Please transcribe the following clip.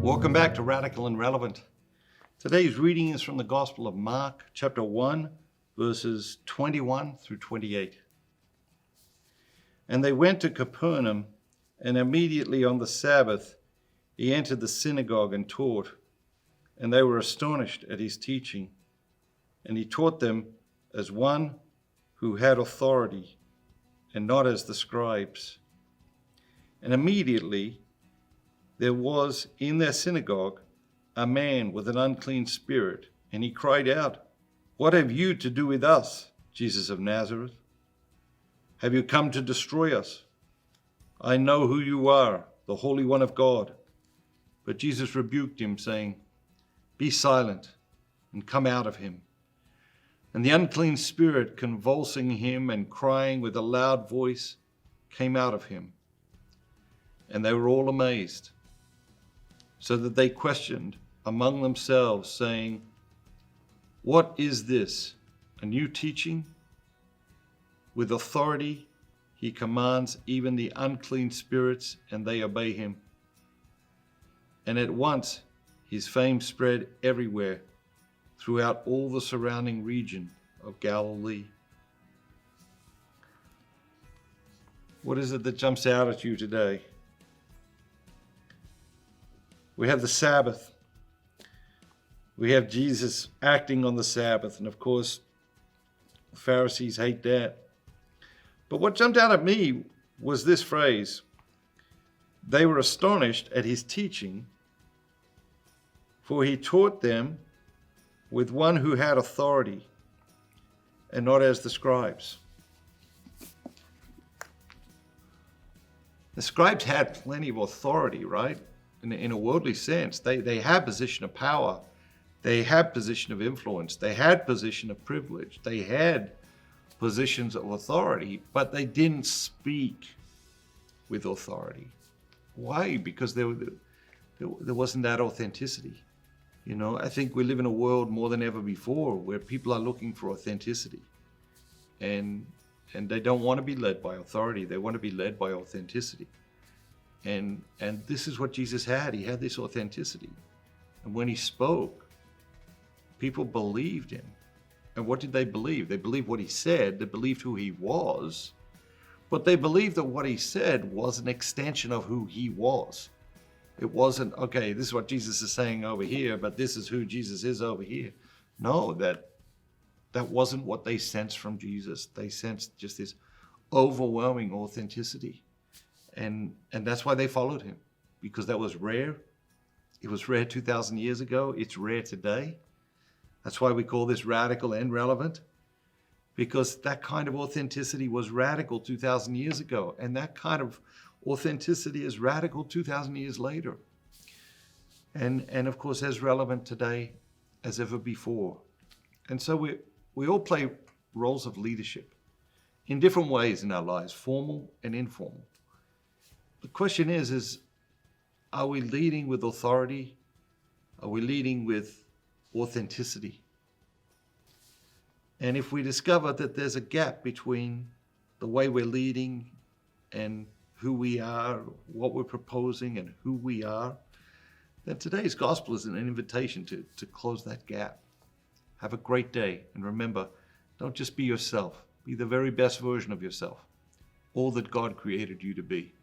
Welcome back to Radical and Relevant. Today's reading is from the Gospel of Mark, chapter 1, verses 21 through 28. And they went to Capernaum, and immediately on the Sabbath he entered the synagogue and taught. And they were astonished at his teaching. And he taught them as one who had authority, and not as the scribes. And immediately there was in their synagogue a man with an unclean spirit, and he cried out, "What have you to do with us, Jesus of Nazareth? Have you come to destroy us? I know who you are, the Holy One of God." But Jesus rebuked him, saying, "Be silent and come out of him." And the unclean spirit, convulsing him and crying with a loud voice, came out of him. And they were all amazed, so that they questioned among themselves, saying, "What is this? A new teaching? With authority he commands even the unclean spirits, and they obey him." And at once his fame spread everywhere, throughout all the surrounding region of Galilee. What is it that jumps out at you today? We have the Sabbath. We have Jesus acting on the Sabbath. And of course, the Pharisees hate that. But what jumped out at me was this phrase: they were astonished at his teaching, for he taught them with one who had authority, and not as the scribes. The scribes had plenty of authority, right? In a worldly sense, they had position of power, they had position of influence, they had position of privilege, they had positions of authority, but they didn't speak with authority. Why? Because there wasn't that authenticity. You know, I think we live in a world more than ever before where people are looking for authenticity, and they don't want to be led by authority. They want to be led by authenticity. And this is what Jesus had. He had this authenticity. And when he spoke, people believed him. And what did they believe? They believed what he said. They believed who he was. But they believed that what he said was an extension of who he was. It wasn't, okay, this is what Jesus is saying over here, but this is who Jesus is over here. No, that wasn't what they sensed from Jesus. They sensed just this overwhelming authenticity. And that's why they followed him, because that was rare. It was rare 2,000 years ago. It's rare today. That's why we call this radical and relevant, because that kind of authenticity was radical 2,000 years ago. And that kind of authenticity is radical 2,000 years later. And of course, as relevant today as ever before. And so we all play roles of leadership in different ways in our lives, formal and informal. The question is are we leading with authority? Are we leading with authenticity? And if we discover that there's a gap between the way we're leading and who we are, what we're proposing and who we are, then today's gospel is an invitation to close that gap. Have a great day. And remember, don't just be yourself. Be the very best version of yourself. All that God created you to be.